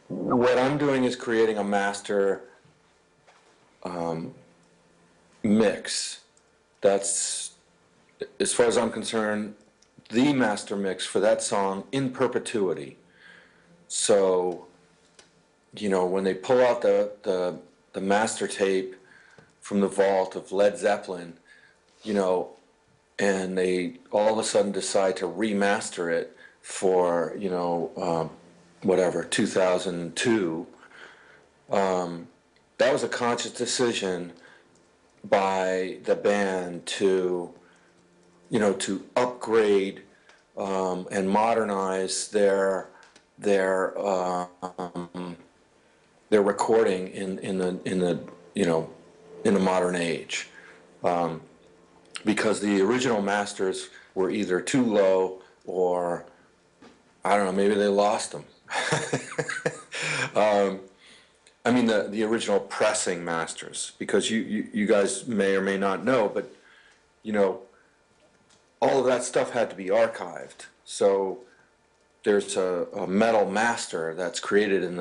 what I'm doing is creating a master mix. That's, as far as I'm concerned, the master mix for that song in perpetuity. So, when they pull out the master tape from the vault of Led Zeppelin, you know, and they all of a sudden decide to remaster it for, whatever, 2002, that was a conscious decision by the band to upgrade and modernize their recording in the modern age, because the original masters were either too low or I don't know, maybe they lost them. I mean the original pressing masters, because you guys may or may not know, but you know all of that stuff had to be archived. So there's a metal master that's created in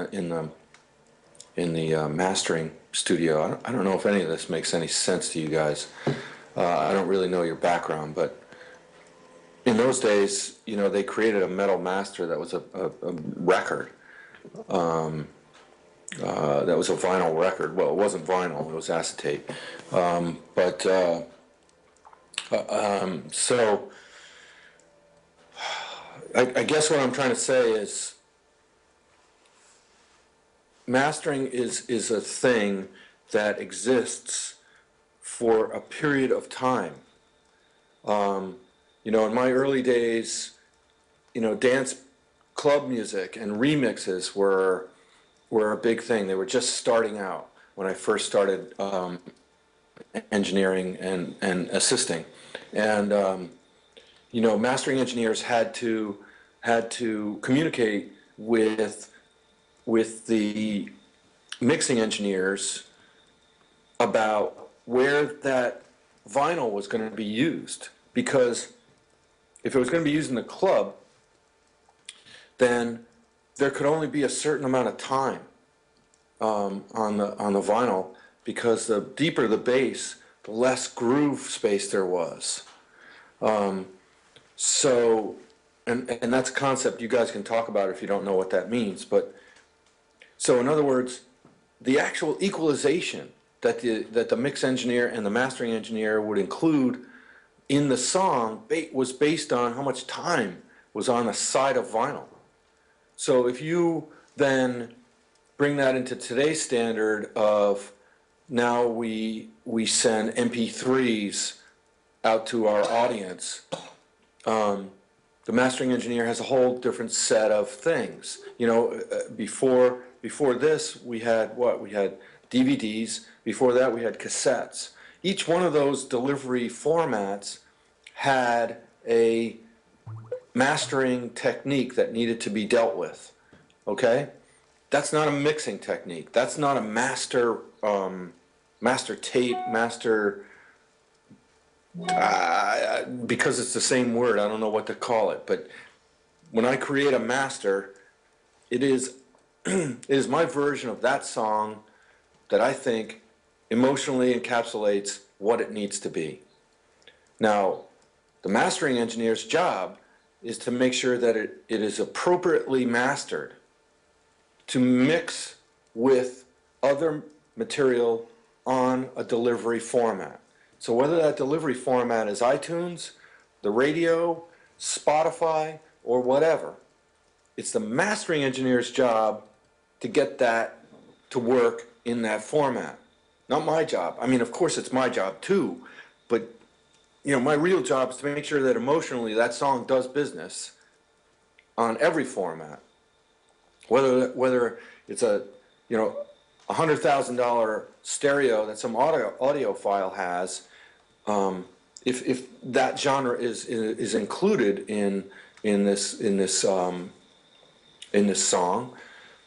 the mastering studio. I don't know if any of this makes any sense to you guys. I don't really know your background, but in those days, they created a metal master that was a record. That was a vinyl record. Well, it wasn't vinyl; it was acetate. So I guess what I'm trying to say is mastering is a thing that exists for a period of time. In my early days, dance club music and remixes were a big thing. They were just starting out when I first started engineering and assisting. And mastering engineers had to communicate with the mixing engineers about where that vinyl was going to be used, because if it was going to be used in the club, then there could only be a certain amount of time on the vinyl, because the deeper the bass, the less groove space there was. So, and that's a concept you guys can talk about if you don't know what that means. But so, in other words, the actual equalization that the mix engineer and the mastering engineer would include in the song was based on how much time was on the side of vinyl. So if you then bring that into today's standard of now we send MP3s out to our audience, the mastering engineer has a whole different set of things. Before this we had what? We had DVDs. Before that we had cassettes. Each one of those delivery formats had a mastering technique that needed to be dealt with. Okay? That's not a mixing technique. That's not a master tape, because it's the same word, I don't know what to call it. But when I create a master, it is it is my version of that song that I think emotionally encapsulates what it needs to be. Now, the mastering engineer's job is to make sure that it is appropriately mastered to mix with other material on a delivery format. So whether that delivery format is iTunes, the radio, Spotify, or whatever, it's the mastering engineer's job to get that to work in that format. Not my job. I mean, of course it's my job too, but my real job is to make sure that emotionally that song does business on every format. Whether it's a $100,000 stereo that some audiophile has, if that genre is included in this song,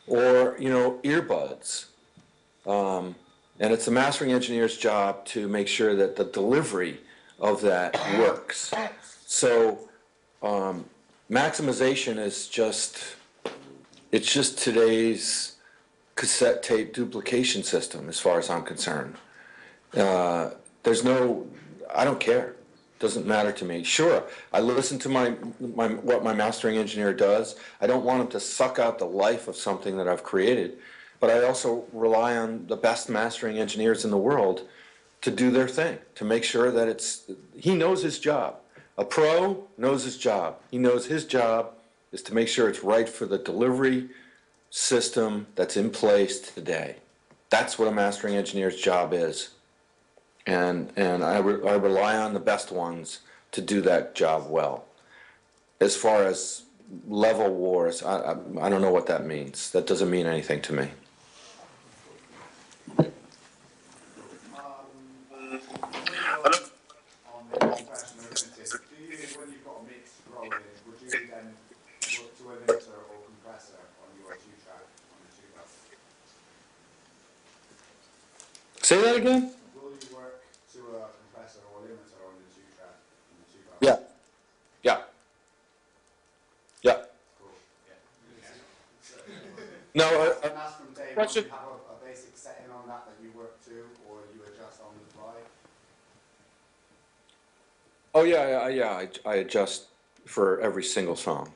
or earbuds, and it's the mastering engineer's job to make sure that the delivery of that works. So maximization is just It's just today's cassette tape duplication system, as far as I'm concerned. There's no, I don't care. Doesn't matter to me. Sure, I listen to what my mastering engineer does. I don't want him to suck out the life of something that I've created, but I also rely on the best mastering engineers in the world to do their thing, to make sure that he knows his job. A pro knows his job. He knows his job is to make sure it's right for the delivery system that's in place today. That's what a mastering engineer's job is. And I rely on the best ones to do that job well. As far as level wars, I don't know what that means. That doesn't mean anything to me. Say that again? Will you work to a compressor or limiter on the two-track? Yeah. Yeah. Yeah. Cool. Yeah. No, And that's from day one. question. Do you have a basic setting on that you work to, or you adjust on the fly? Oh yeah. I adjust for every single song.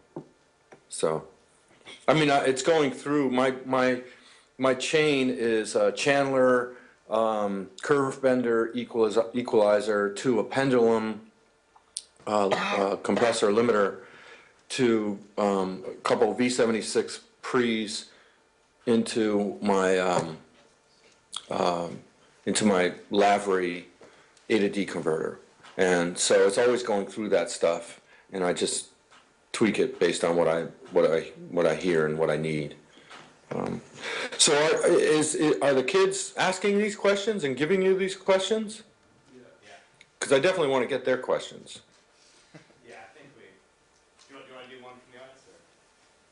So, I mean, it's going through my chain is Chandler, curve bender, equalizer to a pendulum, compressor limiter to a couple V76 pre's into my Lavery A to D converter, and so it's always going through that stuff, and I just tweak it based on what I hear and what I need. So are the kids asking these questions and giving you these questions? Yeah. Because I definitely want to get their questions. Yeah, I think we. Do you want to do one from the audience? Or?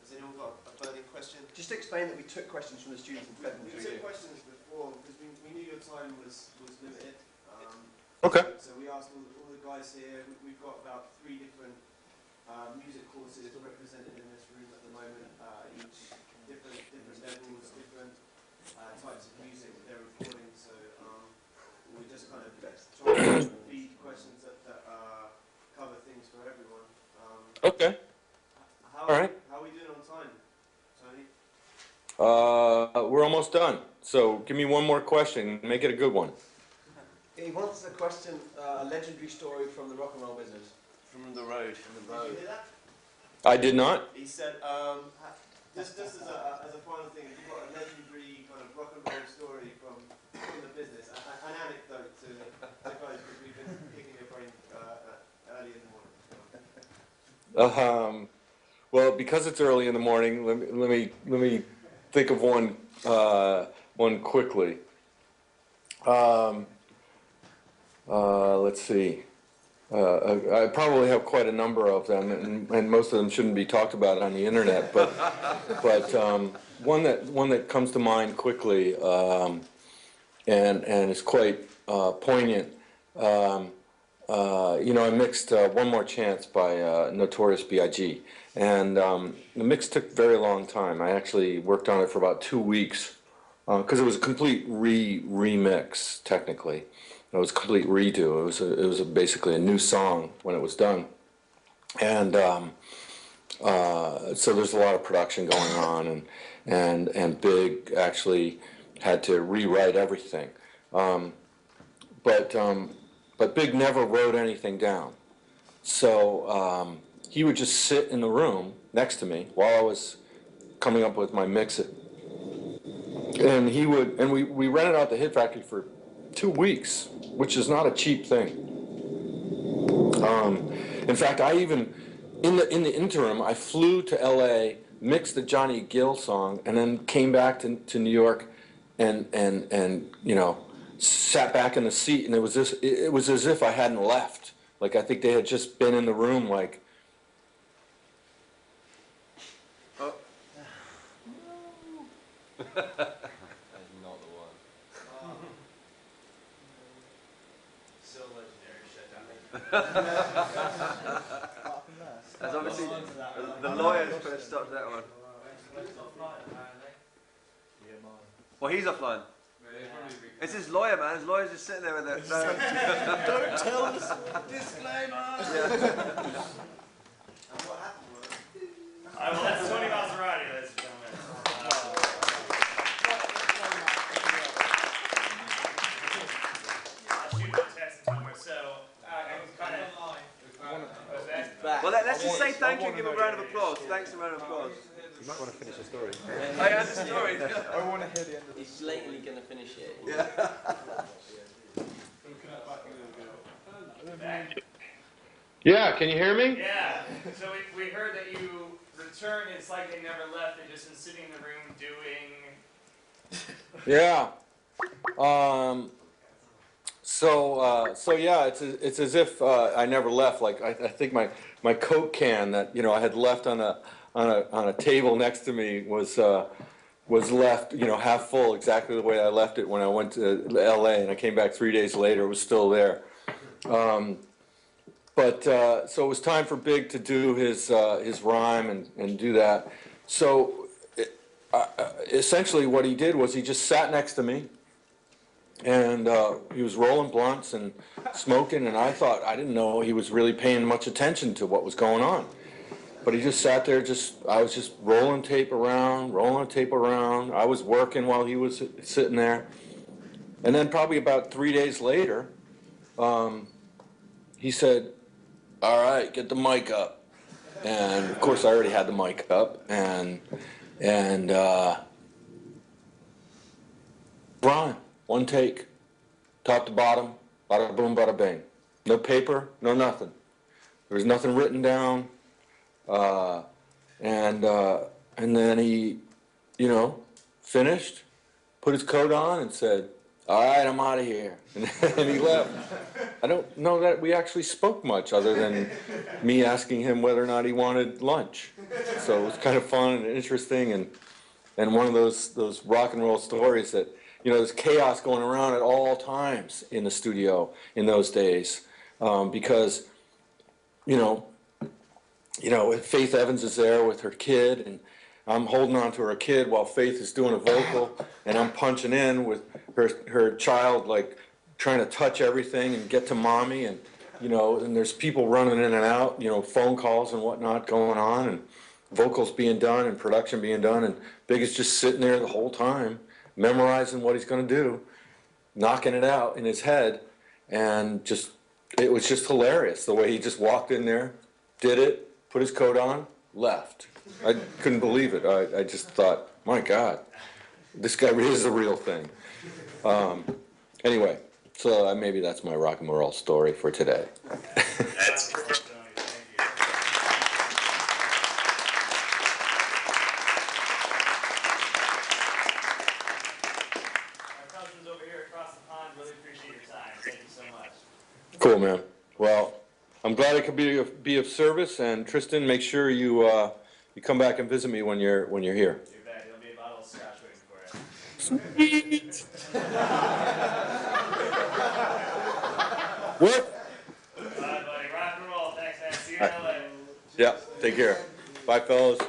Has anyone got a burning question? Just explain that we took questions from the students and fed them We to took you. questions before because we knew your time was limited. Okay. So we asked all the guys here. We've got about 3 different music courses represented in this room at the moment. Each different levels, different types of music that they're recording. So we just kind of try to feed questions that cover things for everyone. Okay. How All right. How are we doing on time, Tony? We're almost done. So give me one more question. Make it a good one. He wants a question, a legendary story from the rock and roll business. From the road. Did you hear that? I did not. He said, just as a final thing, if you've got a legendary kind of rock and roll story from the business, an anecdote to guys, because we've been picking your brain early in the morning. Well, because it's early in the morning, let me think of one quickly. Let's see. I probably have quite a number of them, and most of them shouldn't be talked about on the internet. But one that comes to mind quickly, and is quite poignant. I mixed "One More Chance" by Notorious B.I.G. And the mix took a very long time. I actually worked on it for about 2 weeks because it was a complete remix technically. It was a complete redo. It was basically a new song when it was done, and so there's a lot of production going on, and Big actually had to rewrite everything, but Big never wrote anything down, so he would just sit in the room next to me while I was coming up with my mix, and we rented out the Hit Factory for 2 weeks, which is not a cheap thing. In fact, I even, in the interim, I flew to L.A., mixed the Johnny Gill song, and then came back to New York, and sat back in the seat, and it was as if I hadn't left. Like I think they had just been in the room, like. Oh. Still legendary shut down. That's obviously the lawyers put a stop to that one. Well, he's offline. It's his lawyer, man. His lawyer's just sitting there with it. No. Don't tell us. Disclaimer. And what happened was, Well, that's Tony Maserati, ladies and gentlemen. I'll shoot the text somewhere. So, I was kind of. Well, let's just say thank you and give him a round of applause. Thanks, a round of applause. You might want to finish the story. I had the story. I want to hear the end of He's blatantly going to finish it. Yeah, can you hear me? Yeah. So we heard that you returned. It's like they never left. They've just been sitting in the room doing. Yeah. So yeah, it's as if I never left. Like I think my Coke can that I had left on a table next to me was left half full, exactly the way I left it when I went to L.A. and I came back 3 days later. It was still there. But so it was time for Big to do his rhyme and do that. So essentially what he did was he just sat next to me, and he was rolling blunts and smoking, and I didn't know he was really paying much attention to what was going on. But he just sat there, I was just rolling tape around. I was working while he was sitting there. And then probably about 3 days later, he said, "All right, get the mic up." And of course I already had the mic up, and rhyme, one take, top to bottom, bada boom, bada bang. No paper, no nothing. There was nothing written down. And then he, finished, put his coat on and said, "All right, I'm out of here." And he left. I don't know that we actually spoke much other than me asking him whether or not he wanted lunch. So it was kind of fun and interesting, and one of those rock and roll stories that, there's chaos going around at all times in the studio in those days, because, Faith Evans is there with her kid, and I'm holding on to her kid while Faith is doing a vocal, and I'm punching in with her child, like trying to touch everything and get to mommy, and and there's people running in and out, phone calls and whatnot going on, and vocals being done and production being done, and Big is just sitting there the whole time, memorizing what he's going to do, knocking it out in his head, and it was just hilarious the way he just walked in there, did it, put his coat on, left. I couldn't believe it. I just thought, my God, this guy really is the real thing. Anyway, so maybe that's my rock and roll story for today. That's perfect, Tony. Thank you. Our cousins over here across the pond really appreciate your time. Thank you so much. Cool, man. Well, I'm glad I could be of service, and Tristan, make sure you come back and visit me when you're here. You bet. There'll be a bottle of scotch waiting for you. Sweet. What? Bye, buddy. Rock and roll. Thanks, man. See you in LA. Yeah. Take care. Bye, fellas.